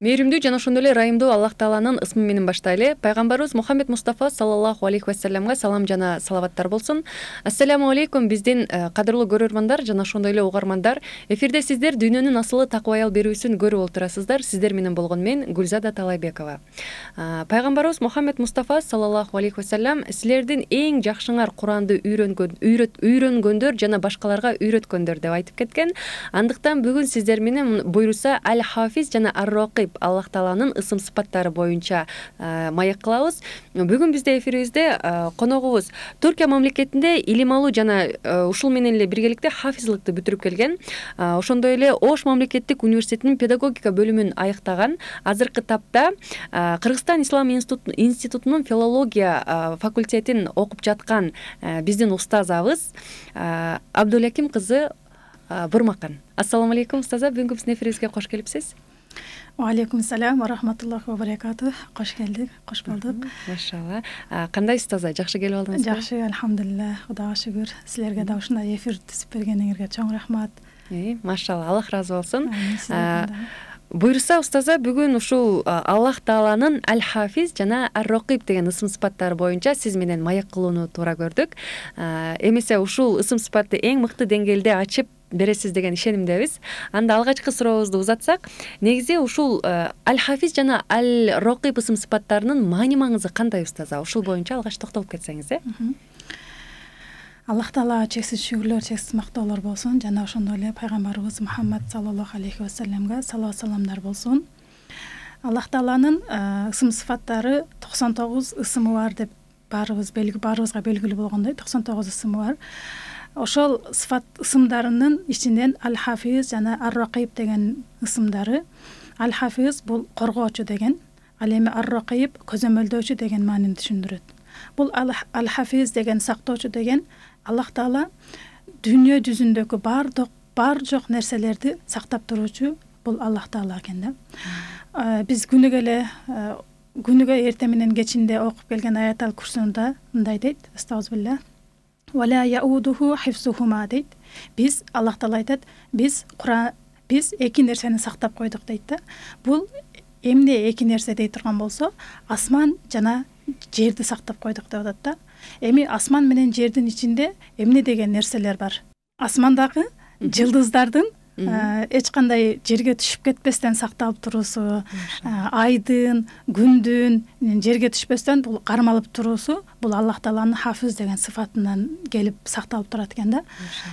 Мээримдүү жана ошондой эле ырайымдуу Аллах Тааланын ысмы менен баштайлы. Пайгамбарыбыз Мухаммед Мустафа саллаллаху алейхи вассаламга салам жана салаваттар болсун. Ассаламу алейкум биздин кадырлуу көрөрмандар жана ошондой эле угармандар. Эфирде сиздер Дүйнөнүн асылы такыба аял берүүсүн көрүп отурасыздар. Сиздер менен болгон мен Гүлзада Талайбекова. Пайгамбарыбыз Мухаммед Мустафа саллаллаху алейхи вассалам силердин эң жакшыңар Куранды үйрөнгөндөр жана башкаларга үйрөткөндөр деп айтып кеткен. Андыктан бүгүн сиздер менен буйруса Аль-Хафиз жана Ар-Ракиб Аллах Тааланын ысым сыпаттары боюнча маек кылабыз. Бүгүн бизде эфирибизде коногубуз Түркия мамлекетинде илим алуу жана ушул менен эле биргеликте хафизлыкты бүтүрүп келген. Ошондой эле Ош мамлекеттик университетинин педагогика бөлүмүн аяктаган. Азыркы тапта Кыргызстан Ислам институтунун филология факультетин окуп жаткан биздин устазабыз Абдулаким кызы Бурмакан. Ассаламу алейкум устаза, бүгүнкү биздин эфирибизге кош келипсиз. Алейкум салам ва рахматуллахи ва баракату. Кош келдик, кош болдук. Машалла. Кандайсыз таза? Жакшы келип алдыңызбы? Жакшы, альхамдулилла. Кудайга шүгүр. Силерге да ушундай эфир түзүп бергениңерге чоң рахмат. Машалла, Аллах разы болсун. Буйруса устаза, бүгүн ушул Аллах Тааланын Аль-Хафиз жана Ар-Ракиб деген ысым сыпаттары боюнча сиз менен маек кылууну туура көрдүк. Эмесе ушул ысым сыпатты эң мыкты деңгээлде ачып бересиз деген ишенимдебиз. Анда алгачкы сурообузду узатсак, негизи ушул Аль-Хафиз жана Аль-Ракиб ысым сыпаттарынын маани маңызы кандай устаза? Ушул боюнча алгач токтолуп кетсеңиз. Аллах Таала чексиз шүгүрлөр, чексиз мактоолор болсун жана ошондой эле пайгамбарыбыз Мухаммад саллаллаху алейхи вассаламга салават саламдар болсун. Аллах Тааланын ысым сыфаттары 99 ысымы бар деп баарыбызга белгилүү болгондой 99 ысымы бар. Ошол сыфат ысымдарынын ичинен Аль-Хафиз жана Ар-Ракиб деген ысымдары. Аль-Хафиз бул коргоочу деген, ал эми Ар-Ракиб көзөмөлдөөчү деген маанини түшүндүрөт. Бул Аль-Хафиз деген сактоочу деген Аллах Таала дүйнө жүзүндөгү бар жок нерселерди сактап туруучу бул Аллах Таала экен да. Биз күнүгө эртең менен кечинде окуп келген аят аль-Курсунда мындай дейт: Астагфирулла. Вала яудуху хифсухума дейт. Биз Аллах Таала айтат, биз эки нерсени сактап койдук дейт да. Бул эмне эки нерсе дей турган болсо, асман жана жерди сактап койдук деп атат да. Эми асман менен жердин ичинде эмне деген нерселер бар? Асмандагы жылдыздардын эч кандай жерге түшүп кетпестен сакталып туруусу, айдын, күндүн жерге түшпөстөн бул кармалып туруусу бул Аллах Тааланын Хафиз деген сыфатынан келип сакталып турат экен да.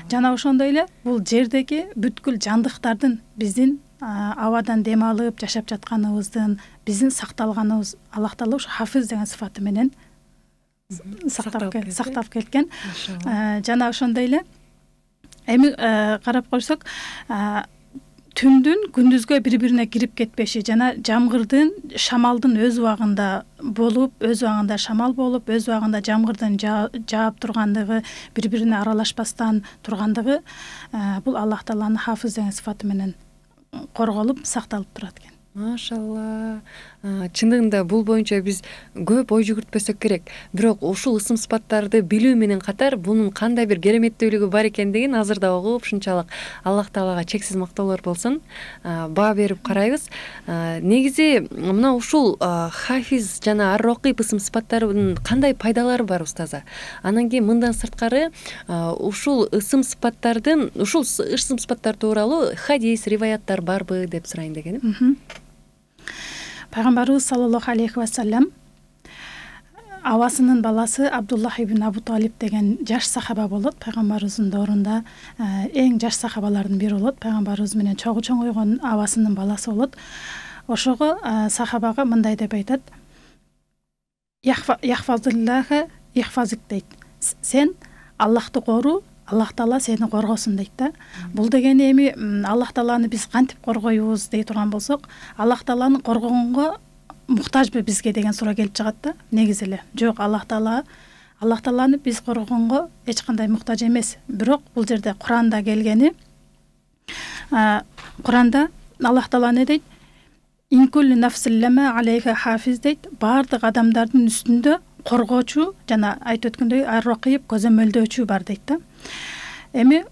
Жана ошондой эле бул жердеги бүткүл жандыктардын биздин абадан дем алып жашап жатканыбыздын, биздин сакталганыбыз Аллах Таала ушу Хафиз деген сыфаты менен сактап келген. Жана ошондой эле эми карап койсок, түндүн күндүзгө бири-бирине кирип кетпеши жана жамгырдын, шамалдын өз убагында болуп, өз убагында шамал болуп, өз убагында жамгырдын жаап тургандыгы, бири-бирине аралашпастан тургандыгы бул Аллах Тааланын Хафиз деген сыфаты менен корголуп, сакталып турат экен. Машалла. Чындыгында бул боюнча биз көп ой жүгүртпөсөк керек. Бирок ушул ысым сыпаттарды билүү менен катар бунун кандай бир кереметтүүлүгү бар экендигин азырда угуп, ушунчалык Аллах Таалага чексиз мактоолор болсун, баа берип карайбыз. Негизи мына ушул Хафиз жана Ар-Ракиб ысым сыпаттарынын кандай пайдалары бар устаза? Анан кийин мындан сырткары ушул ысым сыпаттар тууралуу хадис, риваяттар барбы деп сурайын дегеним. Пайгамбарыбыз саллаллаху алейхи вассалам абасынын баласы Абдуллах ибн Абу Талиб деген жаш сахаба болот. Пайгамбарыбыздын доорунда эң жаш сахабалардын бири болот. Пайгамбарыбыз менен чогуу чоңойгон абасынын баласы болот. Ошого сахабага мындай деп айтат: Яхфазиллаха ихфазик дейт. Сен Аллахты кору, Аллах Таала сени коргосун дейт да. Бул дегени эми Аллах Тааланы биз кантип коргойбуз дей турган болсок, Аллах Тааланы коргогонго муктажбы бизге деген суроо келип чыгат да. Негизи эле жок, Аллах Тааланы биз коргогонго эч кандай муктаж эмес. Бирок бул жерде Куранда келгени, Куранда Аллах Таала не дейт? Инкулли нафсиллама алейха хафиз дейт. Бардык адамдардын үстүндө коргоочу жана айтып өткөндөй Ар-Ракиб көзөмөлдөөчү бар дейт да. Эми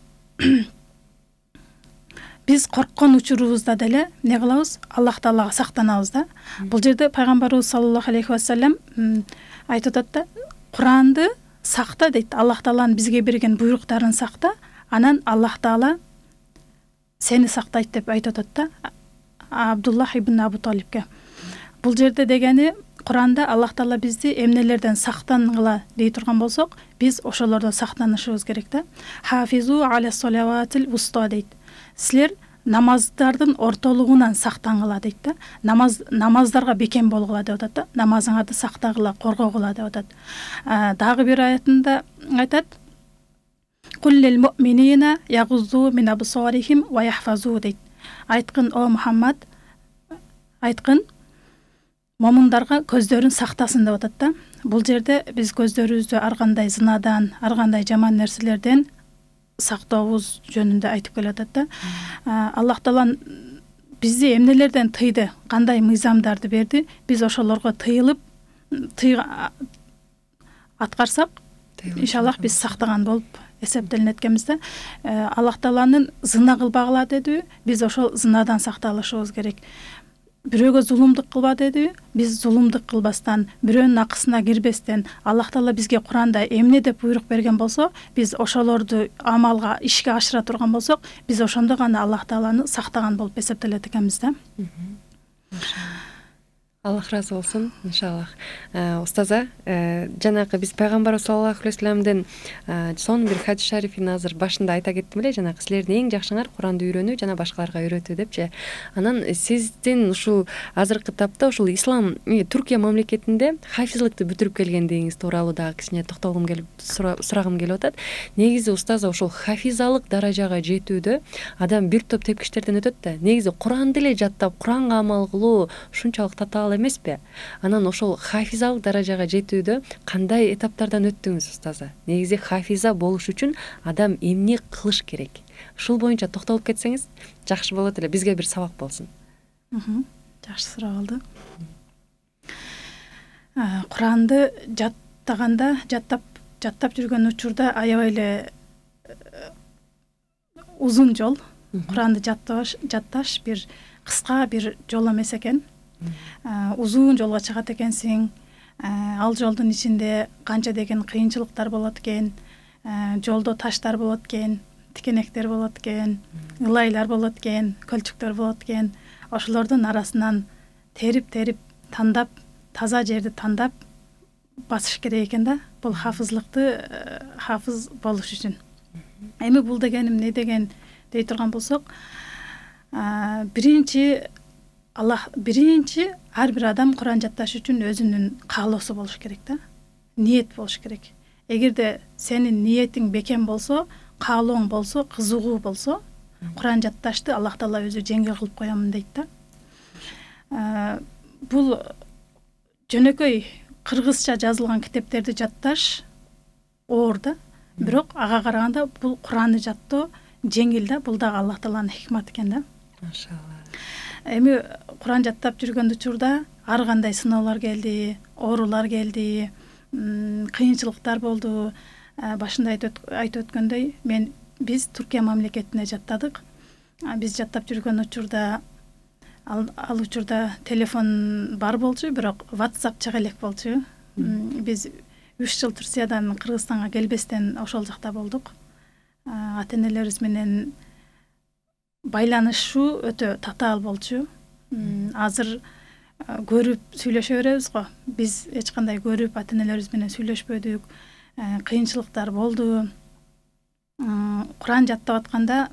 биз корккон учурубузда деле эмне кылабыз, Аллах Таалага сактанабыз да. Бул жерде пайгамбарыбыз саллаллаху алейхи вассалам айтып атат да, Куранды сакта дейт. Аллах Тааланын бизге берген буйруктарын сакта, анан Аллах Таала сени сактайт деп айтып атат да. Абдуллах ибн Абу Талибке. Бул жерде дегени Куранда Аллах Таала бизди эмнелерден сактангыла дей турган болсок, биз ошолордон сактанышыбыз керек да. Хафизу аля салаватил вуста дейт. Силер намаздардын ортолугунан сактангыла дейт да. Намаздарга бекем болгула деп атат да. Намазыңарды сактагыла, коргогула деп атат. Дагы бир аятында айтат: Куллил муъминина ягузу мин абсарихим ва яхфазу дейт. Айткын, о Мухаммад, айткын, момундарга көздөрүн сактасын деп атат да. Бул жерде биз көздөрүбүздү ар кандай зынадан, ар кандай жаман нерселерден сактообуз жөнүндө айтып келатат да. Аллах Таала бизди эмнелерден тыйды, кандай мыйзамдарды берди, биз ошолорго тыйылып, аткарсак, иншаллах биз сактаган болуп эсептелинет экенбиз да. Аллах Тааланын зына кылбагыла деди, биз ошол зынадан сакталышыбыз керек. Бирөөгө зулумдук кылба деди, биз зулумдук кылбастан, бирөөнүн акысына кирбестен, Аллах Таала бизге Куранда эмне деп буйрук берген болсо, биз ошолорду амалга, ишке ашыра турган болсок, биз ошондо гана Аллах Тааланы сактаган болуп эсептелет экенбиз да. Аллах разы болсун, иншаллах. Устаза, жанагы биз пайгамбарыбыз саллаллаху алейхи вассаламдын сонун бир хадис шарифин азыр башында айта кеттим эле, жанагы силердин эң жакшыңар Куранды үйрөнүү жана башкаларга үйрөтүү депчи. Анан сиздин ушул азыркы тапта ушул ислам Түркия мамлекетинде хафизлыкты бүтүрүп келгендигиңиз тууралуу дагы кичине токтолгум келип, сурагым келип атат. Негизи устаза ушул хафизалык даражага жетүүдө адам бир топ тепкичтерден өтөт да. Негизи Куранды эле жаттап, Куранга амал кылуу ушунчалык татаал эмеспи? Анан ошол хафизалык даражага жетүүдө кандай этаптардан өттүңүз устаза? Негизи хафиза болуш үчүн адам эмне кылыш керек? Ушул боюнча токтолуп кетсеңиз жакшы болот эле, бизге бир сабак болсун. Жакшы суроо болду. Куранды жаттаганда, жаттап жүргөн учурда аябай эле узун жол. Куранды жатташ бир кыска бир жол эмес экен. Узун жолго чыгат экенсиң. Ал жолдун ичинде канча деген кыйынчылыктар болот экен. Жолдо таштар болот экен, тикенектер болот экен, ылайлар болот экен, көлчүктөр болот экен. Ошолордун арасынан терип тандап, таза жерди тандап басыш керек экен да. Бул хафызлыкты хафыз болуш үчүн. Эми бул дегеним эмне деген дей турган болсок, биринчи ар бир адам Куран жатташ үчүн өзүнүн каалоосу болуш керек да. Ниет болуш керек. Эгерде сенин ниетиң бекем болсо, каалооң болсо, кызыгуу болсо, Куран жатташты Аллах Таала өзү жеңил кылып коёмун дейт да. Бул жөнөкөй кыргызча жазылган китептерди жатташ оор да. Бирок ага караганда бул Куранды жаттоо жеңил да. Бул дагы Аллах Тааланын хикматы экен да. Машалла. Эми Куран жаттап жүргөн учурда ар кандай сыноолор келди, оорулар келди, кыйынчылыктар болду. Башында айтып өткөндөй, биз Түркия мамлекетине жаттадык. Биз жаттап жүргөн учурда ал учурда телефон бар болчу, бирок WhatsApp чыга элек болчу. Биз 3 жыл Турциядан Кыргызстанга келбестен ошол жакта болдук. Ата-энелерибиз менен байланышуу өтө татаал болчу. Азыр көрүп сүйлөшө беребиз го. Биз эч кандай көрүп ата-энелерибиз менен сүйлөшпөдүк. Кыйынчылыктар болду. Куран жаттап атканда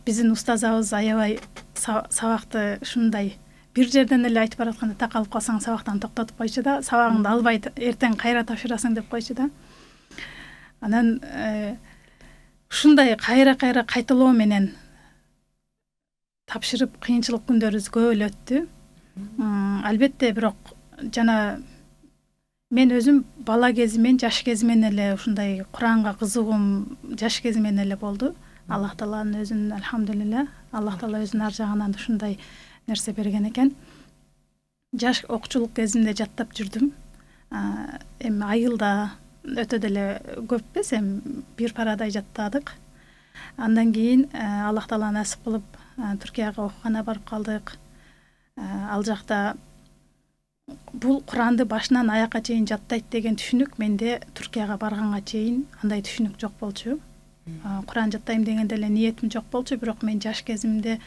биздин устазыбыз аябай сабакты ушундай бир жерден эле айтып баратканда такалып калсаң сабактан токтотуп койчу да, сабагыңды албай эртең кайра тапшырасың деп койчу да. Анан ушундай кайра кайталоо менен тапшырып кыйынчылык күндөрүбүз көп эле өттү. Албетте, бирок жана мен өзүм бала кезимен, жаш кезимен эле ушундай Куранга кызыгуум жаш кезимен эле болду. Аллах Тааланын өзүнүн алхамдулилла, Аллах Таала өзүнүн ар жагынан ушундай нерсе берген экен. Жаш окуучулук кезимде жаттап жүрдүм. Эми айылда өтө деле көп эмес, эми бир парадай жаттадык. Андан кийин Аллах таала насип кылып Түркияга окугана барып калдык. Ал жакта бул Куранды башынан аякка чейин жаттайт деген түшүнүк менде Түркияга барганга чейин андай түшүнүк жок болчу. Куран жаттайм дегенде эле ниетим жок болчу, бирок мен жаш кезимде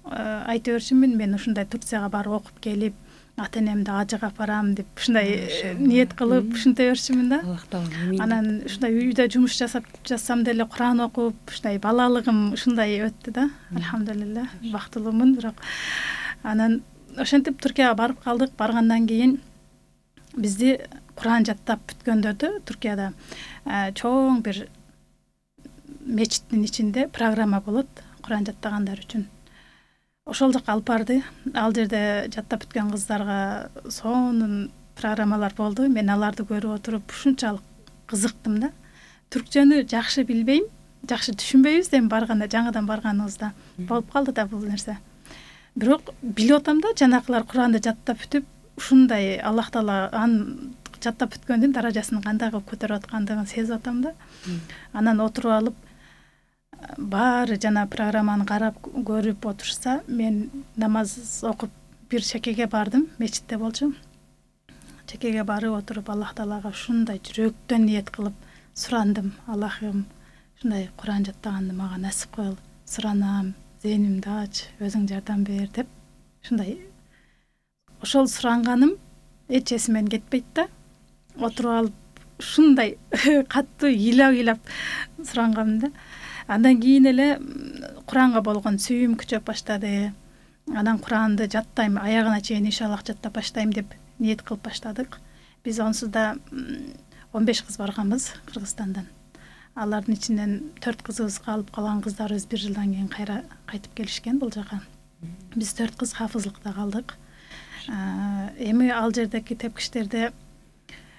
айта берчүмүн, мен ушундай Турцияга барып окуп келип, ата-энемди ажыга апарам деп ушундай ниет кылып ушинте берчүмүн да. Аллах таала. Анан ушундай үйдө жумуш жасап жатсам деле Куран окуп, ушундай балалыгым ушундай өттү да. Алхамдулилла, бактылуумун. Бирок анан ошентип Түркияга барып калдык. Баргандан кийин бизди Куран жаттап бүткөндөрдү Түркияда чоң бир мечиттин ичинде программа болот Куран жаттагандар үчүн. Ошол жака алып барды. Ал жерде жаттап бүткөн кыздарга сонун программалар болду. Мен аларды көрүп отуруп ушунчалык кызыктым да. Түркчөнү жакшы билбейм, жакшы түшүнбөйбүз эми барганда, жаңыдан барганыбызда болуп калды да бул нерсе. Бирок билип атам да, жанакылар Куранды жаттап бүтүп, ушундай Аллах таала аны жаттап бүткөндүн даражасын кандай кылып көтөрүп аткандыгын сезип атам да. Анан отуруп алып баары жана программаны карап көрүп отурса, мен намаз окуп бир чекеге бардым, мечитте болчу. Чекеге барып отуруп Аллах таалага ушундай жүрөктөн ниет кылып сурандым. Аллахым, ушундай Куран жаттаганды мага насип кыл, суранам, зээнимди ач, өзүң жардам бер деп. Ушундай ошол суранганым эч эсимен кетпейт да. Отуруп алып ушундай катуу ыйлап сурангам да. Андан кийин эле Куранга болгон сүйүүм күчөп баштады. Анан Куранды жаттайм, аягына чейин иншаллах жаттап баштайм деп ниет кылып баштадык. Биз онсузда 15 кыз барганбыз Кыргызстандан. Алардын ичинен 4 кызыбыз калып, калган кыздарыбыз 1 жылдан кийин кайра кайтып келишкен бул жака. Биз 4 кыз хафызлыкта калдык. Эми ал жердеги тепкичтерде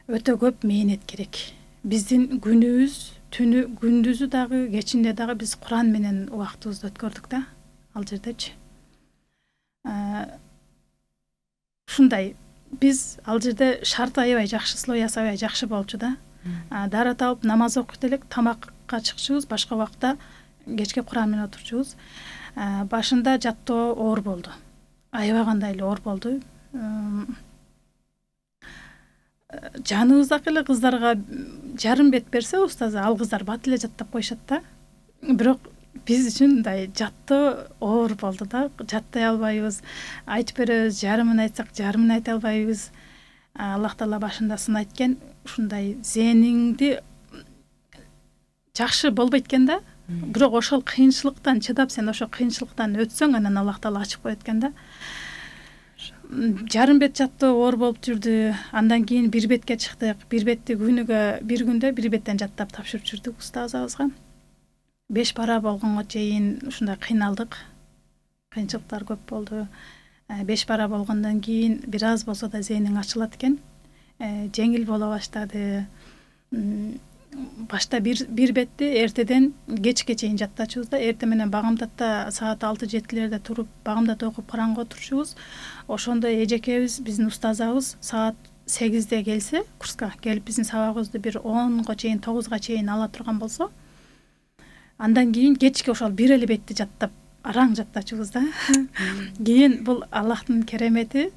өтө көп мээнет керек. Биздин күнүбүз, түнү, күндүзү дагы, кечинде дагы биз Куран менен убактыбызды өткөрдүк да, ал жердечи. Ушундай биз ал жерде шарт аябай жакшы, слой аябай жакшы болчу да. Дара табып намаз окуйт элек, тамакка чыкчубуз, башка убакта кечке Куран менен отурчубуз. Башында жаттоо оор болду. Аябагандай эле оор болду. Жаныбыздагы эле кыздарга жарым бет берсе устазы, ал кыздар бат эле жаттап коюшат да. Бирок биз үчүн мындай жаттоо оор болду да. Жаттай албайбыз, айтып беребиз, жарымын айтсак жарымын айта албайбыз. Аллах таала башында сынайт экен, ушундай зээниңди жакшы болбойт экен да. Бирок ошол кыйынчылыктан чыдап, сен ошол кыйынчылыктан өтсөң, анан Аллах таала ачып коет экен да. Жарым бет жаттоо оор болуп жүрдү. Андан кийин 1 бетке чыктык. 1 бетти күнүгө бир күндө 1 беттен жаттап тапшырып жүрдүк устазыбызга. 5 пара болгонго чейин ушундай кыйналдык. Кыйынчылыктар көп болду. 5 пара болгондон кийин бир аз болсо да зээниң ачылат экен. Жеңил боло баштады. Башта бир бетти эртеден кечке чейин жаттачубуз да. Эрте менен багамдатта саат 6-7лерде туруп багамдат окуп Куранга отурчубуз. Ошондо эжекебиз, биздин устазыбыз саат 8де келсе, курска келип биздин сабагыбызды бир 10го чейин, 9га чейин ала турган болсо, андан кийин кечке ошол бир эле бетти жаттап, араң жаттачубуз да. Кийин бул Аллахтын керемети,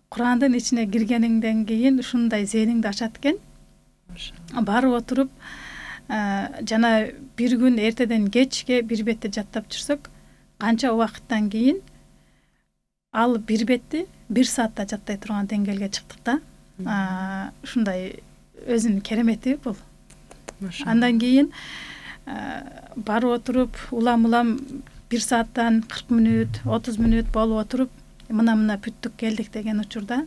Курандын ичине киргениңден кийин ушундай зээниңди ачат экен. Барып отуруп, жана бир күн эртеден кечке бир бетти жаттап жүрсөк, канча убакыттан кийин ал бир бетти 1 саатта жаттай турган деңгээлге чыктык да. Ушундай өзүнүн керемети бул. Андан кийин барып отуруп, улам 1 сааттан 40 мүнөт, 30 мүнөт болуп отуруп, мына бүттүк келдик деген учурда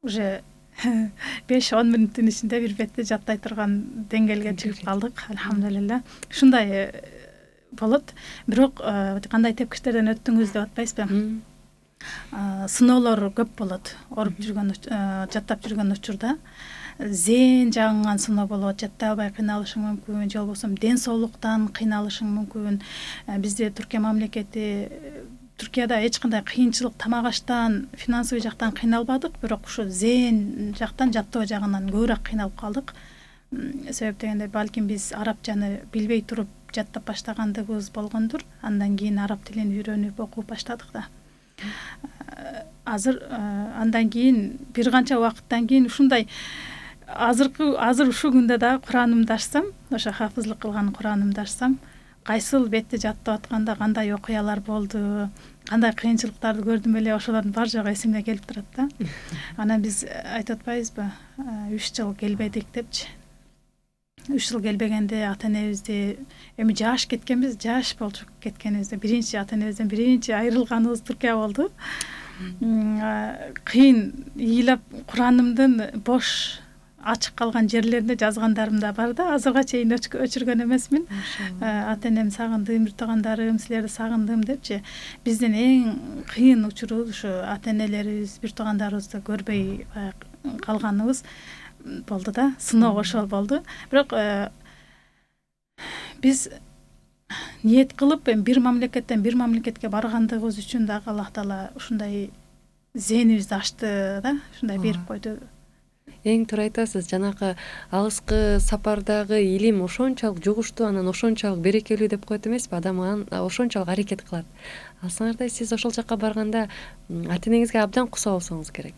уже 5-10 мүнөттүн ичинде бир бетти жаттай турган деңгээлге чыгып калдык. Алхамдулилла. Ушундай болот. Бирок кандай тепкичтерден өттүңүз деп атпайсызбы? Сыноолор көп болот. Оруп жүргөн, жаттап жүргөн учурда зээн жагынган сыноо болот, жаттай албай кыйналышың мүмкүн, же болбосо ден соолуктан кыйналышың мүмкүн. Бизде Түркия мамлекети, Түркияда эч кандай кыйынчылык, тамак аштан, финансовый жактан кыйналбадык, бирок ушу зээн жактан, жаттоо жагынан көбүрөөк кыйналып калдык. Себеп дегенде, балким биз арабчаны билбей туруп жаттап баштагандыгыбыз болгондур. Андан кийин араб тилин үйрөнүп окуп баштадык да. Азыр андан кийин бир канча убакыттан кийин ушундай азыр ушул күндө да Куранымды ачсам, ошо хафызлык кылган Куранымды ачсам, кайсыл бетти жаттап атканда кандай окуялар болду, кандай кыйынчылыктарды көрдүм эле, ошолордун бар жогу эсиме келип турат да. Анан биз айтып атпайбызбы, 3 жыл келбедик депчи. 3 жыл келбегенде ата энебизди эми жаш кеткенбиз, жаш болчу кеткенибизде биринчи ата энебизден биринчи айрылганыбыз Туркия болду. Кыйын ыйлап Куранымдын бош ачык калган жерлеринде жазгандарым да бар да, азырга чейин өчүргөн эмесмин. Ата энемди сагындым, бир туугандарым, силерди сагындым депчи. Биздин эң кыйын учурубуз ушу ата энелерибиз, бир туугандарыбызды көрбөй калганыбыз болду да, сыноо ошол болду. Бирок биз ниет кылып бир мамлекеттен бир мамлекетке баргандыгыбыз үчүн дагы Аллах Таала ушундай зээнибизди ачты да, ушундай берип койду. Эң туура айтасыз. Жанагы алыскы сапардагы илим ошончолук жугуштуу, анан ошончолук берекелүү деп коет эмеспи? Адам ошончолук аракет кылат. Алсаңардай сиз ошол жака барганда ата энеңизге абдан куса болсоңуз керек.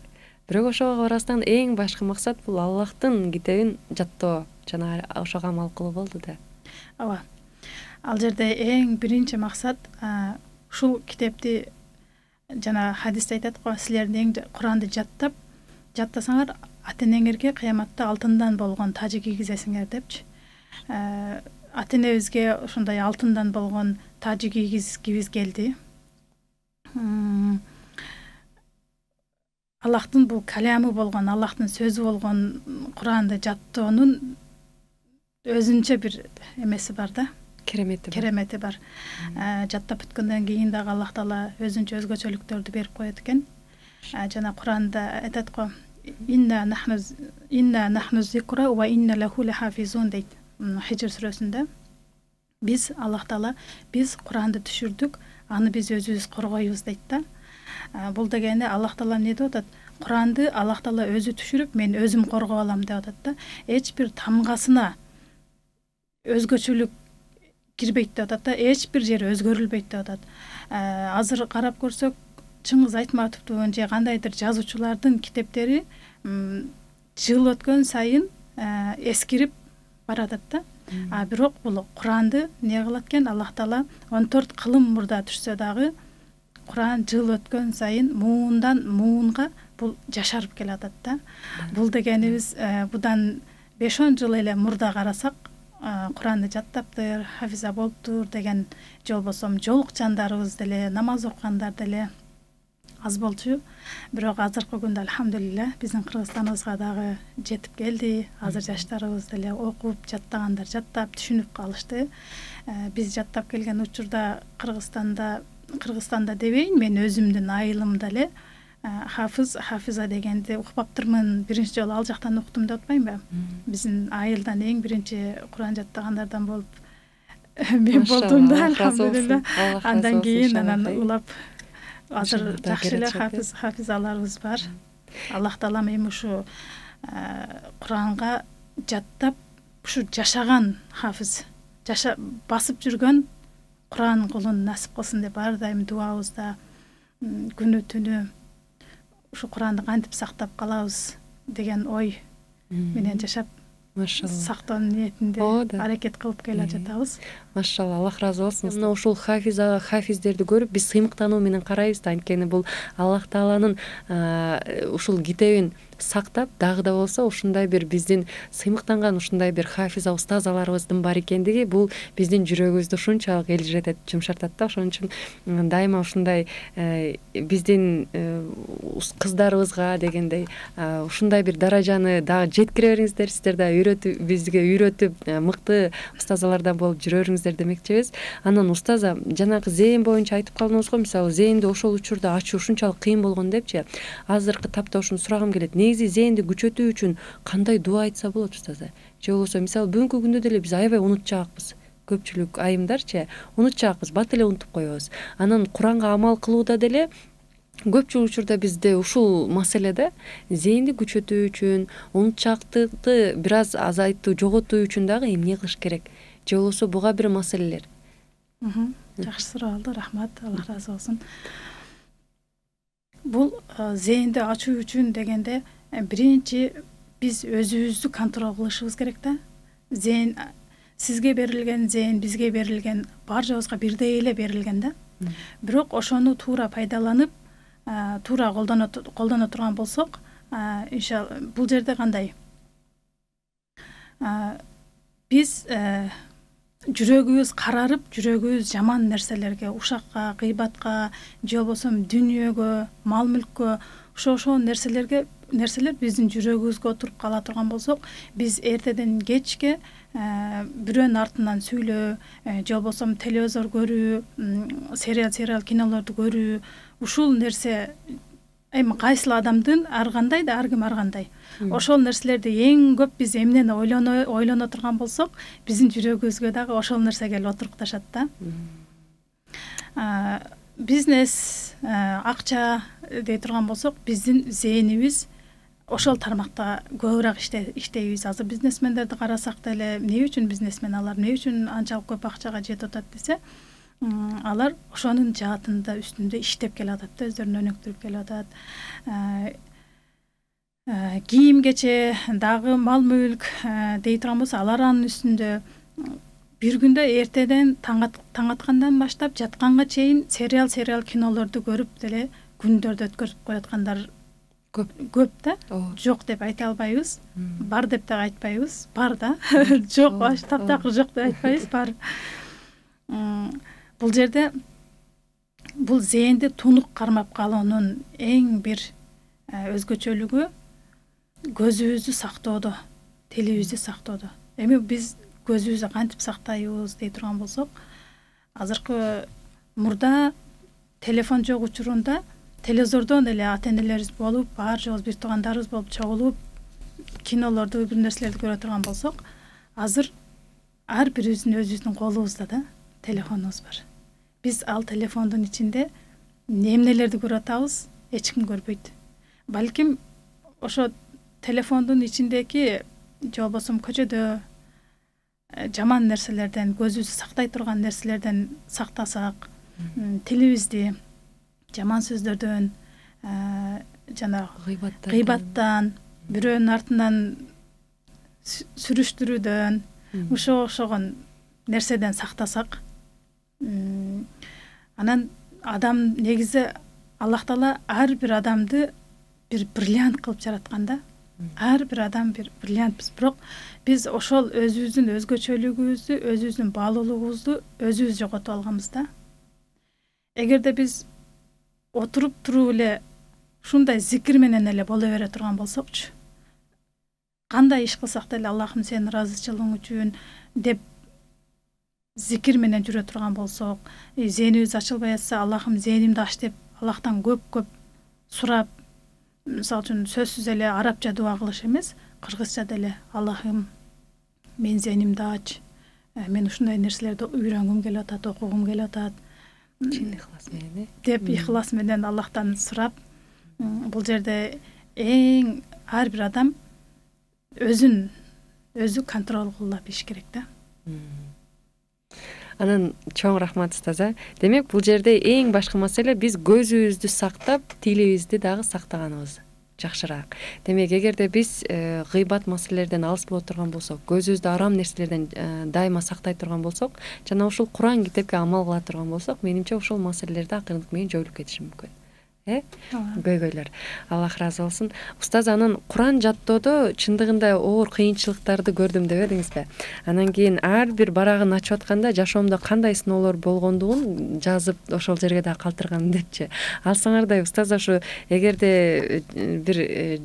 Бирок ошого барасыздан эң башкы максат бул Аллахтын китебин жаттоо, жана ошого амал кылуу болду да. Ооба. Ал жерде эң биринчи максат ушул китепти жана хадисте айтат го, силердин Куранды жаттасаңар ата энеңерге кыяматта алтындан болгон тажы кийгизесиңер депчи. Ата энебизге ушундай алтындан болгон тажы кийгизгибиз келди. Аллахтын бул калямы болгон, Аллахтын сөзү болгон Куранды жаттоонун өзүнчө бир эмеси бар да. Керемети бар. Жаттап бүткөндөн кийин дагы Аллах Таала өзүнчө өзгөчөлүктөрдү берип коет экен. Жана Куранда айтат го, инна нахну зикра ва инна лаху лахафизун дейт. Хижр сүрөсүндө биз Аллах Таала биз Куранды түшүрдүк, аны биз өзүбүз коргойбуз дейт да. Бул дегени Аллах Таала эмне деп атат? Куранды Аллах Таала өзү түшүрүп, мен өзүм коргоп алам деп атат да. Эч бир тамгасына өзгөчөлүк кирбейт деп атат да. Эч бир жери өзгөрүлбөйт деп атат. Азыр карап көрсөк, Чыңгыз Айтматовдун же кандайдыр жазуучулардын китептери жыл өткөн сайын эскирип баратат да. Бирок бул Куранды эмне кылат экен? Аллах Таала 14 кылым мурда түшсө дагы Куран жыл өткөн сайын муундан муунга бул жашарып келатат да. Бул дегенибиз будан 5-10 жыл эле мурда карасак, Куранды жаттаптыр, хафиза болуптур деген же болбосо жолукчандарыбыз деле, намаз окугандар деле аз болчу. Бирок азыркы күндө алхамдулилля биздин Кыргызстаныбызга дагы жетип келди. Азыр жаштарыбыз деле окуп, жаттагандар жаттап, түшүнүп калышты. Биз жаттап келген учурда Кыргызстанда дебейин, мен өзүмдүн айылымда эле хафиза дегенди укпаптырмын, биринчи жолу ал жактан уктум деп атпаймынбы? Биздин айылдан эң биринчи Куран жаттагандардан болуп мен болдум да, алхамдулилля. Андан кийин анан улап азыр жакшы эле хафизаларыбыз бар. Аллах Таала эми ушу Куранга жаттап, ушу жашаган хафиз, басып жүргөн Куран кулун насип кылсын деп ар дайым дуабызда күнү түнү ушу Куранды кантип сактап калабыз деген ой менен жашап, сактоонун ниетинде аракет кылып келе жатабыз. Машалла, Аллах разы болсун. Мына ушул хафиздерди көрүп биз сыймыктануу менен карайбыз да, анткени бул Аллах Тааланын ушул китебин сактап, дагы да болсо ушундай бир биздин сыймыктанган ушундай бир хафиза устазаларыбыздын бар экендиги бул биздин жүрөгүбүздү ушунчалык элжиретет, жумшартат да. Ошон үчүн дайыма ушундай биздин кыздарыбызга дегендей ушундай бир даражаны дагы жеткире бериңиздер, сиздер да бизге үйрөтүп мыкты устазалардан болуп жүрөрүңүздөр демекчибиз. Анан устаза, жанагы зээн боюнча айтып калдыңыз го, мисалы зээнди ошол учурда ачуу ушунчалык кыйын болгон депчи. Азыркы тапта ушуну сурагым келет. Негизи зээнди күчөтүү үчүн кандай дуа айтса болот устаза? Же болбосо мисалы бүгүнкү күндө деле биз аябай унутчаакпыз. Көпчүлүк айымдарчы унутчаакпыз, бат эле унутуп коебуз. Анан Куранга амал кылууда деле көпчүлүк учурда бизде ушул маселеде зээнди күчөтүү үчүн, унутчаактыкты бир аз азайтуу, жоготуу үчүн дагы эмне кылыш керек? же болбосо буга бир маселелер? Жакшы суроо болду, рахмат, Аллах ыраазы болсун. Бул зээнди ачуу үчүн дегенде биринчи биз өзүбүздү контрол кылышыбыз керек да. Зээн сизге берилген зээн бизге берилген, барчабызга бирдей эле берилген да. Бирок ошону туура пайдаланып, туура колдоно турган болсок, иншалла бул жерде кандай? Биз жүрөгүбүз карарып, жүрөгүбүз жаман нерселерге, ушакка, гыйбатка, же болбосо дүнүйөгө, мал мүлккө, ошол нерселер биздин жүрөгүбүзгө отуруп кала турган болсок, биз эртеден кечке бирөөнүн артынан сүйлөө, же болбосо телевизор көрүү, сериал кинолорду көрүү, ушул нерсе эми кайсыл адамдын ар кандай да, ар ким ар кандай. Ошол нерселерди эң көп биз эмнени ойлоно турган болсок, биздин жүрөгүбүзгө дагы ошол нерсе келип отурукташат да. Бизнес, акча дей турган болсок, биздин зээнибиз ошол тармакта көбүрөөк иштейбиз. Азыр бизнесмендерди карасак деле, эмне үчүн бизнесмен, алар эмне үчүн анчалык көп акчага жетип атат десе, алар ошонун жаатында үстүндө иштеп келатат да, өздөрүн өнүктүрүп келатат. Кийим кече дагы мал мүлк дей турган болсо, алар анын үстүндө бир күндө эртеден таң аткандан баштап жатканга чейин сериал кинолорду көрүп деле күндөрдү өткөрүп кояткандар көп да. Жок деп айта албайбыз, бар деп да айтпайбыз, бар да. Жок, таптакыр жок деп айтпайбыз, бар. Бул жерде бул зээнди тунук кармап калуунун эң бир өзгөчөлүгү көзүбүздү сактоодо, тилибизди сактоодо. Эми биз көзүбүздү кантип сактайбыз дей турган болсок, азыркы мурда телефон жок учурунда телевизордон эле ата-энелерибиз болуп, баар жообуз бир туугандарыбыз болуп чогулуп, кинолорду, бир нерселерди көрө турган болсок, азыр ар бирибиздин өзүбүздүн колубузда да телефонубуз бар. Биз ал телефондун ичинде эмнелерди көрүп атабыз, эч ким көрбөйт. Балким ошо телефондун ичиндеги же болбосо көчөдө жаман нерселерден, көзүбүздү сактай турган нерселерден сактасак, тилибизди жаман сөздөрдөн, жанагы гыйбаттан, бирөөнүн артынан сүрүштүрүүдөн, ошогон нерседен сактасак, анан адам негизи Аллах Таала ар бир адамды бир бриллиант кылып жараткан да. Ар бир адам бир бриллиантпыз, бирок биз ошол өзүбүздүн өзгөчөлүгүбүздү, өзүбүздүн баалуулугубузду өзүбүз жоготуп алганбыз да. Эгерде биз отуруп туруп эле ушундай зикир менен эле боло бере турган болсокчу, кандай иш кылсак деле Аллахым сенин ыраазычылыгың үчүн деп зикир менен жүрө турган болсок, зээнибиз ачылбай атса, Аллахым зээнимди ач деп Аллахтан көп сурап, мисалы үчүн сөзсүз эле арабча дуа кылыш эмес, кыргызча деле Аллахым мен зээнимди ач, мен ушундай нерселерди үйрөнгүм келип атат, окугум келип атат, чын ихлас менен деп ихлас менен Аллахтан сурап, бул жерде эң ар бир адам өзү контрол кылып иш керек да. Анан чоң рахмат устаза. Демек бул жерде эң башкы маселе биз көзүбүздү сактап, тилибизди дагы сактаганыбыз жакшыраак. Демек эгерде биз гыйбат маселелерден алыс боло турган болсок, көзүбүздү арам нерселерден дайыма сактай турган болсок, жана ушул Куран китепке амал кыла турган болсок, менимче ушул маселелерди акырындык менен жоюлуп кетиши мүмкүн. Көйгөйлөр. Аллах ыраазы болсун. Устаз, анан Куран жаттоодо чындыгында оор кыйынчылыктарды көрдүм дебедиңизби? Анан кийин ар бир барагын ачып атканда жашоомдо кандай сыноолор болгондугун жазып ошол жерге да калтырган депчи. Алсаңардай устаз, ошо эгерде бир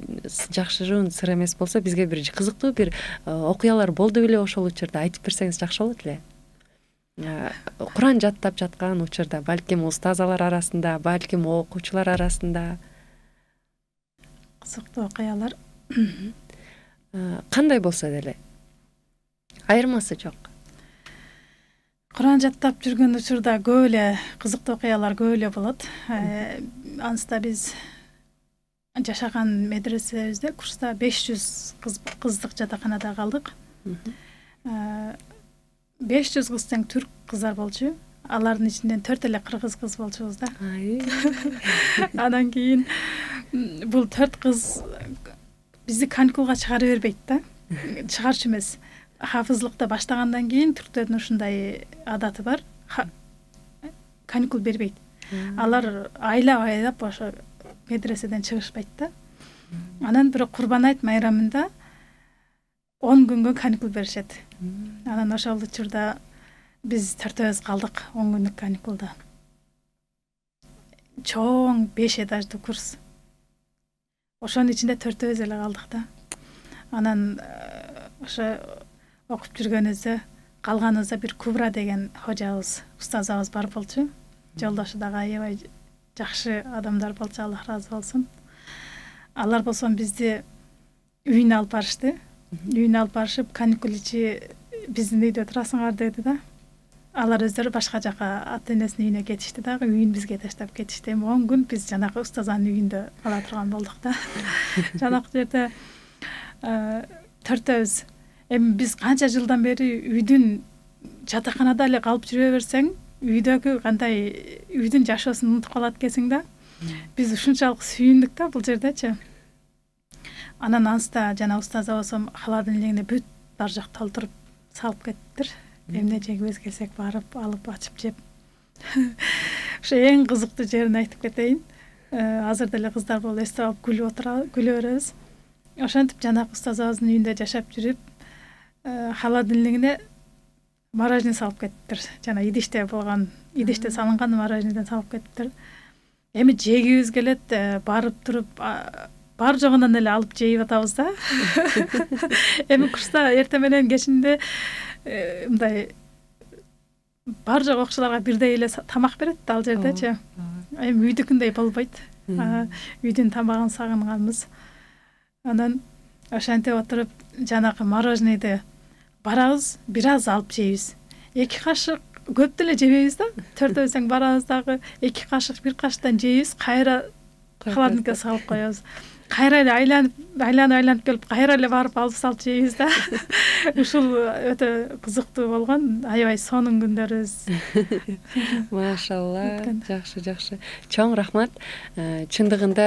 жакшыруун сыр эмес болсо, бизге бир кызыктуу бир окуялар болду беле ошол учурда айтып берсеңиз жакшы болот эле. Куран жаттап жаткан учурда, балким устазалар арасында, балким окуучулар арасында кызыктуу окуялар кандай болсо деле айырмасы жок. Куран жаттап жүргөн учурда көп эле кызыктуу окуялар көп эле болот. Анста биз жашаган медресебизде курста 500 кыздык жатаканада калдык. 500 кыз тең түрк кыздар болчу. Алардын ичинен 4 эле кыргыз кыз болчубуз да. Анан кийин бул 4 кыз бизди каникулга чыгара бербейт да. Чыгарчу эмес. Хафызлыкта баштагандан кийин түрктөрдүн ушундай адаты бар. Каникул бербейт. Алар айлап ошо медреседен чыгышпайт да. Анан бирок Курбан айт майрамында 10 күнгө каникул беришет. Анан ошол учурда биз төртөөбүз калдык 10 күндүк каникулда. Чоң 5 этаждуу курс. Ошонун ичинде төртөөбүз эле калдык да. Анан ошо окуп жүргөнүбүздө калганыбызда бир Кубра деген хожабыз, устазабыз бар болчу. Жолдошу дагы аябай жакшы адамдар болчу, Аллах ыраазы болсун. Алар болсо бизди үйүнө алып барышты. Үйүнө алып барышып, каникул ичи биздин үйдө турасыңар деди да. Алар өздөрү башка жака ата-энесинин үйүнө кетишти дагы, үйүн бизге таштап кетишти. 10 күн биз жанагы устазанын үйүндө кала турган болдук да. Жанакы жерде төртөөбүз. Эми биз канча жылдан бери үйдүн жатаканада эле калып жүрө берсең, үйдөгү кандай үйдүн жашоосун унутуп калат экенсиң да. Биз ушунчалык сүйүндүк да бул жердечи. Анан анста жана устаза болсом холодильниктен бүт бар жак толтуруп салып кеттир. Эмне жегибиз келсек барып алып ачып жеп. Ошо эң кызыктуу жерин айтып кетейин. Азыр деле кыздар болуп эстеп алып күлө беребиз. Ошентип жанагы устазабыздын үйүндө жашап жүрүп, холодильниктен мороженое салып кеттир. Жана идиште болгон, идиште салынган мороженеден салып кеттир. Эми жегибиз келет, барып туруп бар жогунан эле алып жейип атабыз да. Эми курста эртең менен кечинде мындай бар жок окуучуларга бирдей эле тамак берет да ал жердечи. Эми үйдүкүндөй болбойт. Үйдүн тамагын сагынганбыз. Анан ошентип отуруп жанагы мороженеди барабыз, бир аз алып жейбиз. 2 кашык көп деле жебейбиз да. Төртөөбүз барабыз дагы 2 кашык, 1 кашыктан жейбиз, кайра холодильникке салып коебуз. Кайра эле айланып келип, кайра эле барып алып салып жейбиз да. Ушул өтө кызыктуу болгон, аябай сонун күндөрүбүз. Машалла, жакшы. Чоң рахмат. Чындыгында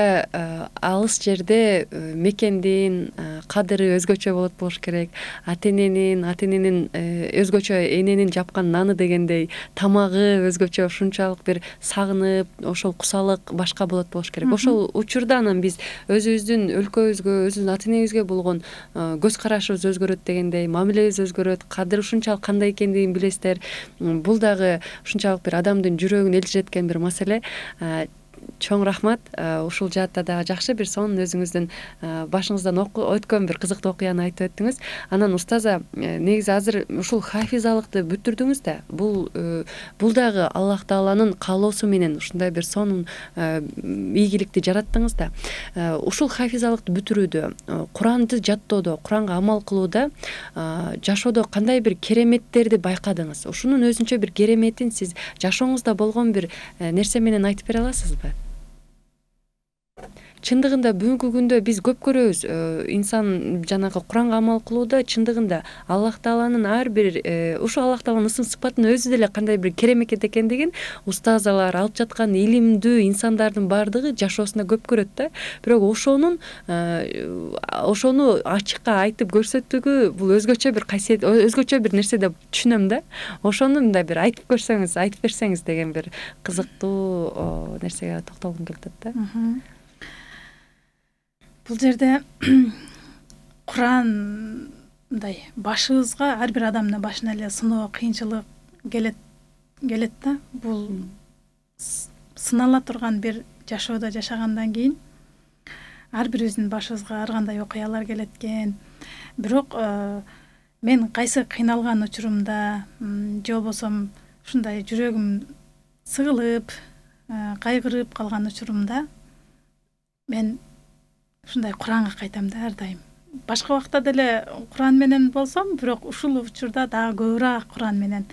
алыс жерде мекендин кадыры өзгөчө болот болуш керек. Ата-эненин өзгөчө эненин жапкан наны дегендей тамагы өзгөчө, ушунчалык бир сагынып, ошол кусалык башка болот болуш керек. Ошол учурда анан биз өзүбүздүн өлкөбүзгө, өзүбүздүн ата-энебизге болгон көз карашыбыз өзгөрөт дегендей, мамилебиз өзгөрөт, кадыр ушунчалык кандай экендигин билесиздер. Бул дагы ушунчалык бир адамдын жүрөгүн элжиреткен бир маселе. Чоң рахмат. Ушул жаатта дагы жакшы бир сонун өзүңүздүн башыңыздан өткөн бир кызыктуу окуяны айтып өттүңүз. Анан устаза, негизи азыр ушул хафизалыкты бүтүрдүңүз да. Бул дагы Аллах Тааланын каалоосу менен ушундай бир сонун ийгиликти жараттыңыз да. Ушул хафизалыкты бүтүрүүдө, Куранды жаттоодо, Куранга амал кылууда, жашоодо кандай бир кереметтерди байкадыңыз? Ушунун өзүнчө бир кереметин сиз жашооңузда болгон бир нерсе менен айтып бере аласызбы? Чындыгында бүгүнкү күндө биз көп көрөбүз, инсан жанагы Куранга амал кылууда чындыгында Аллах Тааланын ар бир ушу Аллах Тааланын ысым сыпатынын өзү деле кандай бир керемет экендигин устазалар, алып жаткан илимдүү инсандардын баардыгы жашоосунда көп көрөт да. Бирок ошону ачыкка айтып көрсөтүүгө бул өзгөчө бир касиет, өзгөчө бир нерсе деп түшүнөм да. Ошону мындай бир айтып көрсөңүз, айтып берсеңиз деген бир кызыктуу нерсеге токтолгум келип атат да. Бул жерде Куран мындай башыбызга, ар бир адамдын башына эле сыноо, кыйынчылык келет да. Бул сынала турган бир жашоодо жашагандан кийин ар бирибиздин башыбызга ар кандай окуялар келет экен. Бирок мен кайсы кыйналган учурумда, же болбосо ушундай жүрөгүм сыгылып, кайгырып калган учурумда мен ушундай Куранга кайтам да ар дайым. Башка убакта деле Куран менен болсом, бирок ушул учурда дагы көбүрөөк Куран менен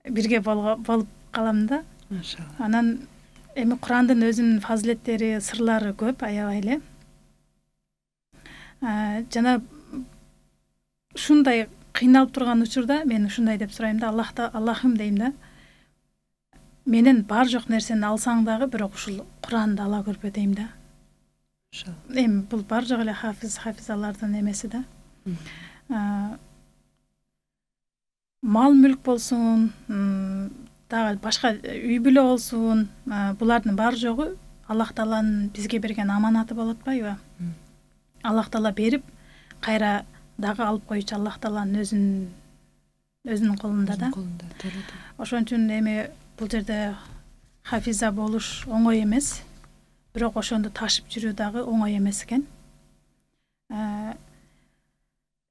бирге болуп калам да. Машалла. Анан эми Курандын өзүнүн фазилеттери, сырлары көп, аябай эле. Жана ушундай кыйналып турган учурда мен ушундай деп сурайм да, Аллахым дейм да, менен бар жок нерсени алсаң дагы, бирок ушул Куранды ала көрбө дейм да. Эми бул бар жок эле хафизалардын эмеси да. Мал мүлк болсун, дагы башка үй бүлө болсун, булардын бар жогу Аллах Тааланын бизге берген аманаты болот атпайбы? Аллах Таала берип, кайра дагы алып коючу Аллах Тааланын өзүнүн колунда да. Ошон үчүн эми бул жерде хафиза болуш оңой эмес, бирок ошондо ташып жүрүү дагы оңой эмес экен.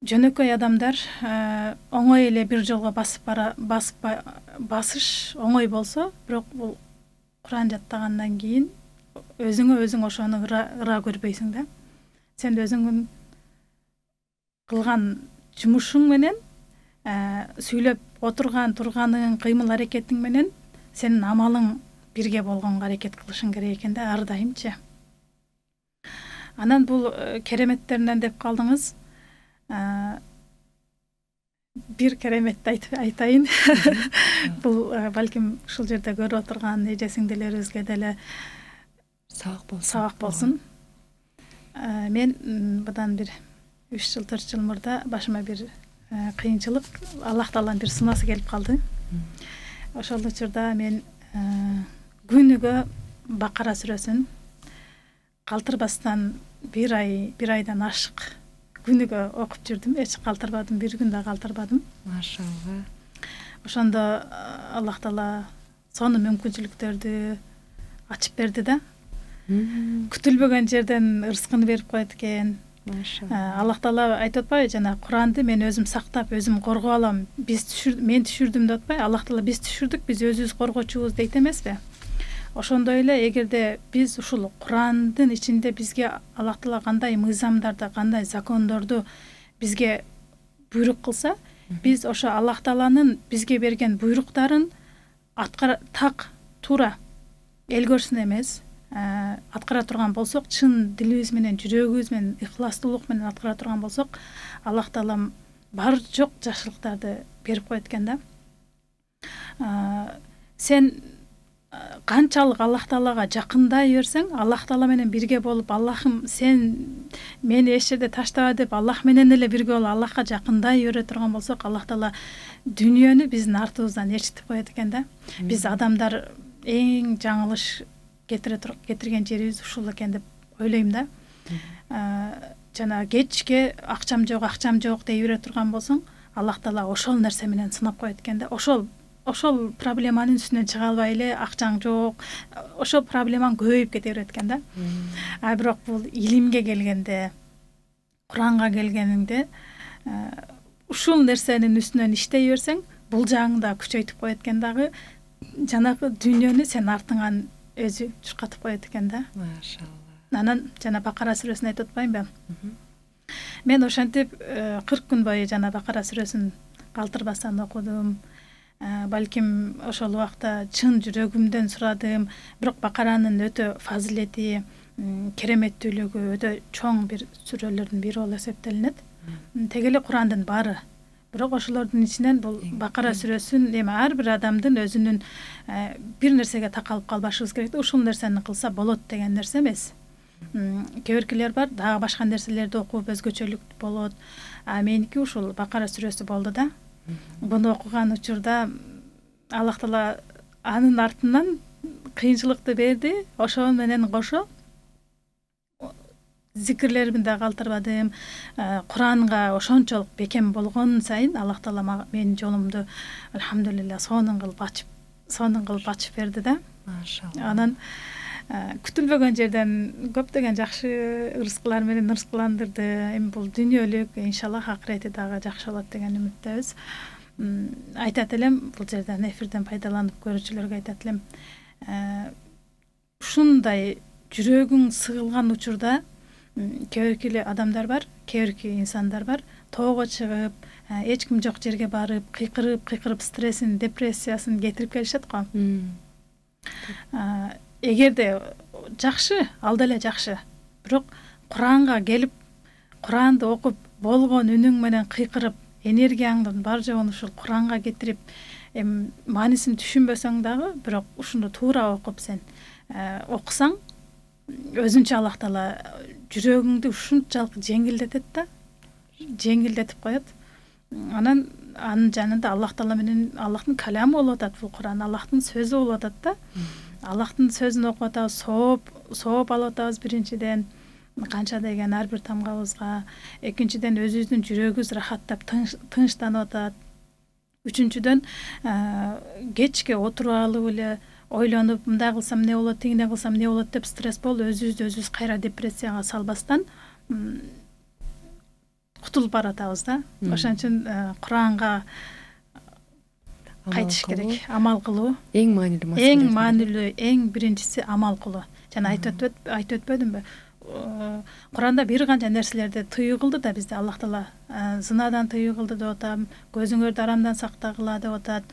Жөнөкөй адамдар оңой эле бир жолго басыш оңой болсо, бирок бул Куран жаттагандан кийин өзүң ошону ыра көрбөйсүң да. Сен өзүңүн кылган жумушуң менен, сүйлөп турганың, кыймыл аракетиң менен сенин амалың бирге болгонго аракет кылышың керек экен да, ар дайымчы. Анан бул кереметтеринен деп калдыңыз. Бир кереметти айтайын. Бул балким ушул жерде көрүп отурган эже сиңдилерибизге деле сабак болсун. Мен мындан бир 3 жыл 4 жыл мурда башыма бир кыйынчылык, Аллах Тааланын бир сынасы келип калды. Ошол учурда мен күнүгө Бакара сүрөсүн калтырбастан бир айдан ашык күнүгө окуп жүрдүм. Эч калтырбадым, бир күн да калтырбадым. Машалла. Ошондо Аллах Таала сонун мүмкүнчүлүктөрдү ачып берди да. Күтүлбөгөн жерден ырыскын берип коет экен. Аллах Таала айтып атпайбы, жана Куранды мен өзүм сактап, өзүм коргоп алам. Мен түшүрдүм деп атпайбы? Аллах Таала биз түшүрдүк, биз өзүбүз коргочубуз дейт эмеспи? Ошондой эле эгерде биз ушул Курандын ичинде бизге Аллах Таала кандай мыйзамдарды, кандай закондорду бизге буйрук кылса, биз ошо Аллах Тааланын бизге берген буйруктарын так туура эл көрсүн эмес, аткара турган болсок, чын дилибиз менен, жүрөгүбүз менен, ыхластуулук менен аткара турган болсок, Аллах Таалам бар жок жакшылыктарды берип коет экен да. Сен канчалык Аллах Таалага жакындай берсең, Аллах Таала менен бирге болуп, Аллахым сен мени эч жерде таштаба деп, Аллах менен эле бирге болуп, Аллахка жакындай бере турган болсок, Аллах Таала дүйнөнү биздин артыбыздан ээрчитип коет экен да. Биз адамдар эң жаңылыш кетирген жерибиз ушул экен деп ойлойм да. Жана кечке акчам жок дей бере турган болсоң, Аллах Таала ошол нерсе менен сынап коет экен да. Ошол проблеманын үстүнөн чыга албай эле, акчаң жок, ошол проблемаң көбөйүп кете берет экен да. Бирок бул илимге келгенде, Куранга келгениңде, ушул нерсенин үстүнөн иштей берсең, бул жагыңды да күчөйтүп коет экен дагы, жанагы дүйнөнү сен артыңан өзү чуркатып коет экен да. Машалла. Анан жана Бакара сүрөсүн айтып атпаймынбы? Мен ошентип 40 күн бою жана Бакара сүрөсүн калтырбастан окудум. Балким ошол убакта чын жүрөгүмдөн сурадым, бирок Бакаранын өтө фазилети, кереметтүүлүгү өтө чоң бир сүрөлөрдүн бири болуп эсептелинет. Теги эле Курандын баары. Бирок ошолордун ичинен бул Бакара сүрөсүн эми ар бир адамдын өзүнүн бир нерсеге такалып калбашыбыз керек да, ушул нерсени кылса болот деген нерсе эмес. Кээ биркилер бар, дагы башка нерселерди окуп өзгөчөлүк болот. Меники ушул Бакара сүрөсү болду да. Буну окуган учурда Аллах Таала анын артынан кыйынчылыкты берди. Ошол менен кошо зикирлеримди да калтырбадым. Куранга ошончолук бекем болгон сайын Аллах Таала менин жолумду алхамдулилла сонун кылып ачып берди да. Машалла. Анан күтүлбөгөн жерден көптөгөн жакшы ырыскылар менен ырыскыландырды. Эми бул дүйнөлүк, иншаллах акырети дагы жакшы болот деген үмүттөбүз. Айтат элем, бул жерден эфирден пайдаланып көрүүчүлөргө айтат элем, ушундай жүрөгүң сыгылган учурда кээ бирки адамдар бар, кээ бирки инсандар бар, тоого чыгып, эч ким жок жерге барып, кыйкырып стрессин, депрессиясын кетирип келишет го. Эгерде жакшы, ал деле жакшы. Бирок Куранга келип, Куранды окуп болгон үнүң менен кыйкырып, энергияңдын бар жоогун ушул Куранга кетирип, маанисин түшүнбөсөң дагы, бирок ушуну туура окуп сен окусаң, өзүнчө Аллах Таала жүрөгүңдү ушунчалык жеңилдетет да, жеңилдетип коет. Анан анын жанында Аллах Таала менен Аллахтын каламы болуп атат, бул Куран Аллахтын сөзү болуп атат да. Аллахтын сөзүн окуп атабыз, сооп алып атабыз биринчиден, канча деген ар бир тамгабызга. Экинчиден өзүбүздүн жүрөгүбүз рахаттап, тынчтанып атат. Үчүнчүдөн кечке отуруп алып эле ойлонуп, мындай кылсам эмне болот, тигиндей кылсам эмне болот деп стресс болуп, өзүбүздү кайра депрессияга салбастан кутулуп баратабыз да. Ошон үчүн Куранга кайтыш керек, амал кылуу. Эң маанилүү маселе. Эң маанилүү, эң биринчиси амал кылуу. Жана айтып өтпөдүмбү? Куранда бир канча нерселерди тыюу кылды да бизде. Аллах Таала зынадан тыюу кылды деп атам, көзүңөрдү арамдан сактагыла деп атат,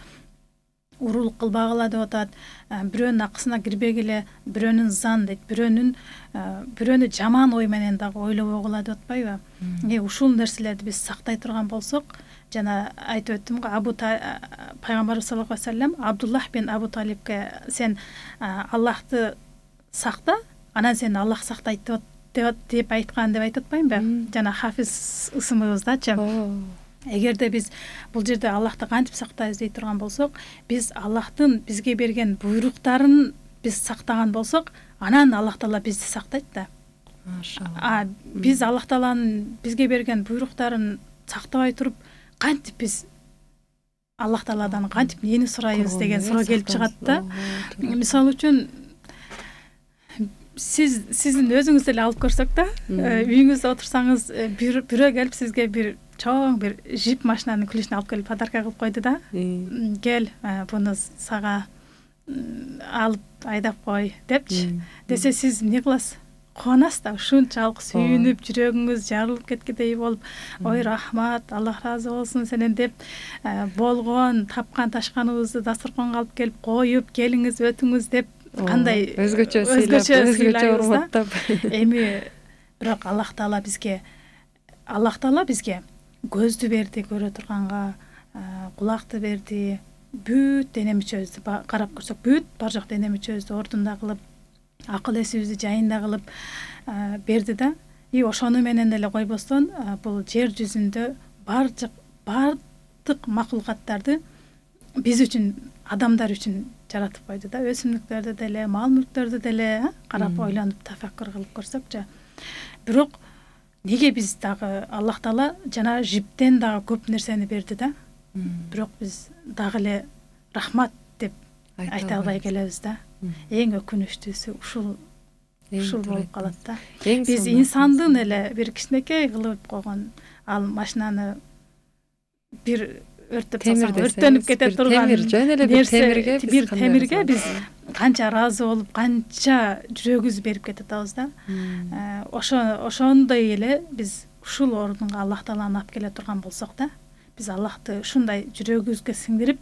урулук кылбагыла деп атат, бирөөнүн акысына кирбегиле, бирөөнүн зан дейт, бирөөнү жаман ой менен дагы ойлобогула деп атпайбы? Ушул нерселерди биз сактай турган болсок, жана айтып өттүм го, пайгамбарыбыз саллаллаху алейхи вассалам Абдуллах бин Абу Талибке сен Аллахты сакта, анан сени Аллах сактайт деп айткан деп айтып атпаймынбы? Жана Хафиз ысымыбыздачы. Эгерде биз бул жерде Аллахты кантип сактайбыз дей турган болсок, биз Аллахтын бизге берген буйруктарын биз сактаган болсок, анан Аллах Таала бизди сактайт да. Машалла. Биз Аллах Тааланын бизге берген буйруктарын сактабай туруп, кантип биз Аллах Тааладан кантип нени сурайбыз деген суроо келип чыгат да. Мисалы үчүн сиздин өзүңүз эле алып көрсөк да, үйүңүздө отурсаңыз, бирөө келип сизге бир чоң бир жип машинанын ключун алып келип подарка кылып койду да. Кел, буну сага алып айдап кой депчи. Десе сиз эмне кыласыз? Кубанасыз да, ушунчалык сүйүнүп, жүрөгүңүз жарылып кеткендей болуп, ой рахмат, Аллах разы болсун сенен деп, болгон тапкан ташканыбызды дасторконго алып келип коюп, келиңиз, өтүңүз деп, кандай өзгөчө сыйлайбыз да. Эми бирок Аллах Таала бизге көздү берди көрө турганга, кулакты берди, бүт дене мүчөбүздү карап көрсөк, бүт бар жок дене мүчөбүздү ордунда кылып, акыл эсибизди жайында кылып берди да. Ошону менен эле койбостон, бул жер жүзүндө бардык макулукаттарды биз үчүн, адамдар үчүн жаратып койду да. Өсүмдүктөрдү деле, мал мүлктөрдү деле карап ойлонуп тафаккур кылып көрсөкчү. Бирок неге биз дагы Аллах Таала жана жиптен дагы көп нерсени берди да. Бирок биз дагы эле рахмат деп айта албай келебиз да. Эң өкүнүчтүүсү ушул болуп калат да. Биз инсандын эле бир кичинекей кылып койгон ал машинаны бир өрттөп салсаң, өрттөнүп кете турган бир темирге биз канча ыраазы болуп, канча жүрөгүбүз берип кетип атабыз да. Ошондой эле биз ушул ордунга Аллах Тааланы алып келе турган болсок да, биз Аллахты ушундай жүрөгүбүзгө сиңдирип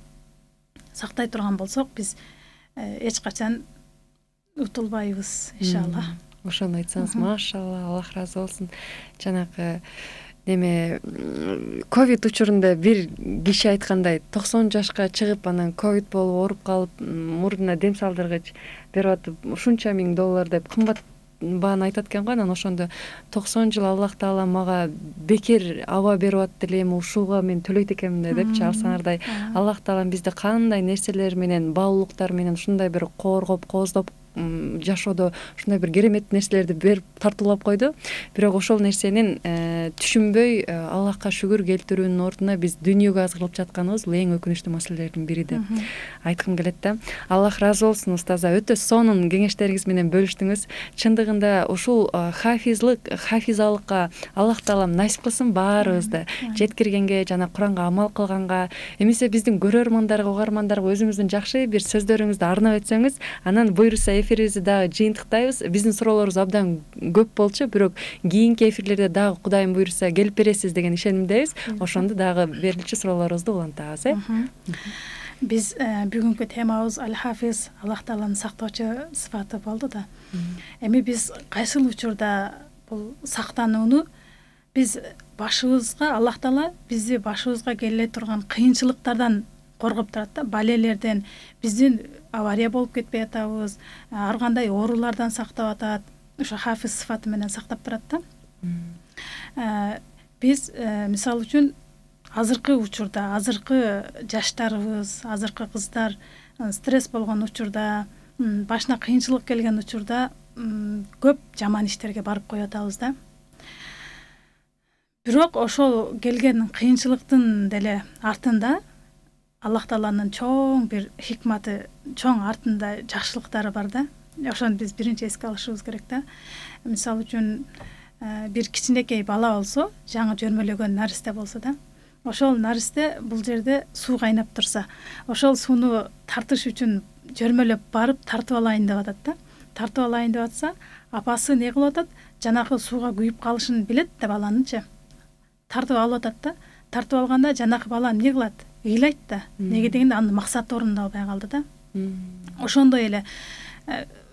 сактай турган болсок, биз эч качан утулбайбыз, иншалла. Ошону айтсаңыз, машалла, Аллах разы болсун. Жанагы неме ковид учурунда бир киши айткандай, 90 жашка чыгып, анан ковид болуп ооруп калып, мурдуна дем салдыргыч берип атып, ушунча $1000 деп кымбат бааны айтат экен го. Анан ошондо 90 жыл Аллах Таала мага бекер аба берип атты эле, ушуга мен төлөйт экенмин да депчи. Алсаңардай Аллах Таала бизди кандай нерселер менен, баалуулуктар менен ушундай бир коргоп, кооздоп жашоодо ушундай бир керемет нерселерди берип тартуулап койду. Бирок ошол нерсенин түшүнбөй Аллахка шүгүр келтирүүнүн ордуна биз дүйнөгө азгырылып жатканыбыз бул эң өкүнүчтүү маселелердин бири деп айткым келет да. Аллах разы болсун устаза, өтө сонун кеңештериңиз менен бөлүштүңүз. Чындыгында ушул хафизалыкка Аллах Таалам насип кылсын баарыбызды жеткиргенге жана Куранга амал кылганга. Эмесе биздин көрөрмандарга, угармандарга өзүңүздүн жакшы бир сөздөрүңүздү арнап өтсөңүз, анан буйруса эфирибизди дагы жыйынтыктайбыз. Биздин суроолорубуз абдан көп болчу, бирок кийинки эфирлерде дагы Кудайым буйруса келип бересиз деген ишенимдебиз. Ошондо дагы берилчү суроолорубузду улантабыз. Биз бүгүнкү темабыз Аль-Хафиз, Аллах Тааланын сактоочу сыфаты болду да. Эми биз кайсыл учурда бул сактанууну биз башыбызга Аллах Таала бизди башыбызга келе турган кыйынчылыктардан коргоп турат да, балелерден, биздин авария болуп кетпей атабыз, ар кандай оорулардан сактап атат. Ошо хафиз сыфаты менен сактап турат да. Биз мисалы үчүн азыркы учурда, азыркы жаштарыбыз, азыркы кыздар стресс болгон учурда, башына кыйынчылык келген учурда көп жаман иштерге барып коюп атабыз да. Бирок ошол келген кыйынчылыктын деле артында Аллах Тааланын чоң бир хикматы, чоң артында жакшылыктары бар да. Ошону биз биринчи эске алышыбыз керек да. Мисалы үчүн бир кичинекей бала болсо, жаңы жөрмөлөгөн наристе болсо да, ошол наристе бул жерде суу кайнап турса, ошол сууну тартыш үчүн жөрмөлөп барып тартып алайын деп атат да. Тартып алайын деп атса, апасы не кылып атат? Жанагы сууга күйүп калышын билет да баланычы. Тартып алып атат да. Тартып алганда жанагы бала эмне кылат? Ыйлайт да. Неге дегенде анын максаты орундалбай калды да. Ошондой эле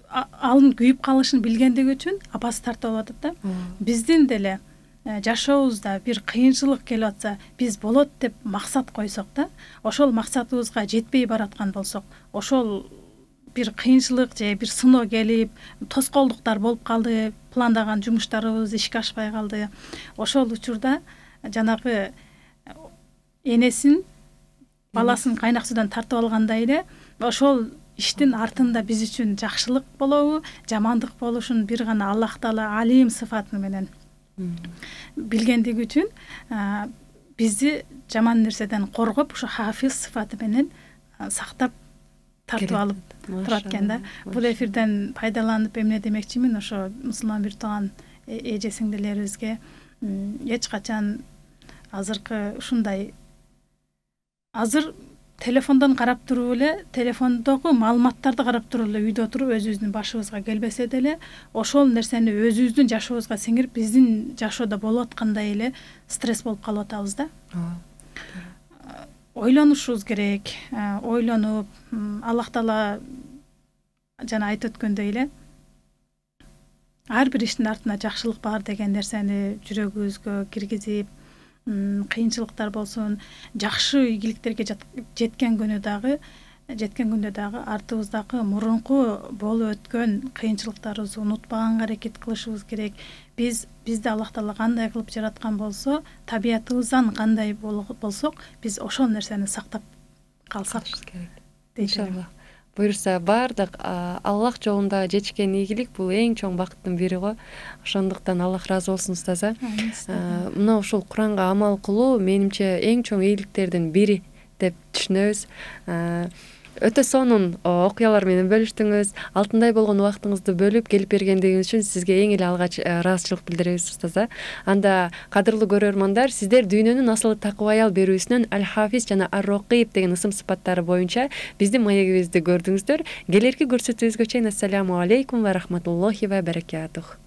анын күйүп калышын билгендиги үчүн апасы тартып алып атат да. Биздин деле жашообузда бир кыйынчылык келип атса, биз болот деп максат койсок да, ошол максатыбызга жетпей бараткан болсок, ошол бир кыйынчылык же бир сыноо келип, тоскоолдуктар болуп калды, пландаган жумуштарыбыз ишке ашпай калды. Ошол учурда жанагы энесин баласын кайнак суудан тартып алгандай эле ошол иштин артында биз үчүн жакшылык болобу, жамандык болушун бир гана Аллах Таала алим сыфаты менен билгендиги үчүн бизди жаман нерседен коргоп, ошо хафиз сыфаты менен сактап тартып алып турат экен да. Бул эфирден пайдаланып эмне демекчимин, ошо мусулман бир тууган эже сиңдилерибизге эч качан азыркы ушундай азыр телефондон карап туруп эле, телефондогу маалыматтарды карап туруп эле үйдө туруп өзүбүздүн башыбызга келбесе деле, ошол нерсени өзүбүздүн жашообузга сиңирип, биздин жашоодо болуп аткандай эле стресс болуп калып атабыз да. Ойлонушубуз керек, ойлонуп, Аллах Таала жана айтып өткөндөй эле ар бир иштин артында жакшылык бар деген нерсени жүрөгүбүзгө киргизип, кыйынчылыктар болсун, жакшы ийгиликтерге жеткен күндө дагы артыбыздагы мурунку болуп өткөн кыйынчылыктарыбызды унутпаганга аракет кылышыбыз керек. Бизди Аллах Таала кандай кылып жараткан болсо, табиятыбыздан кандай болсок, биз ошол нерсени сактап калсак керек. Иншалла. Буюрса баардык Аллах жолунда жетишкен ийгилик бул эң чоң бакыттын бири го. Ошондуктан Аллах ыраазы болсун устаза. Мына ушул Куранга амал кылуу менимче эң чоң ийгиликтердин бири деп түшүнөбүз. Өтө сонун окуялар менен бөлүштүңүз. Алтындай болгон убактыңызды бөлүп келип бергендигиңиз үчүн сизге эң эле алгач ыраазычылык билдиребиз устаза. Анда кадырлуу көрөрмандар, сиздер дүйнөнүн асылы такыба аял берүүсүнөн Аль-Хафиз жана Ар-Рокиб деген ысым сыпаттары боюнча биздин маегибизди көрдүңүздөр. Келерки көрсөтүүбүзгө чейин ассаламу алейкум ва рахматуллахи ва баракатух.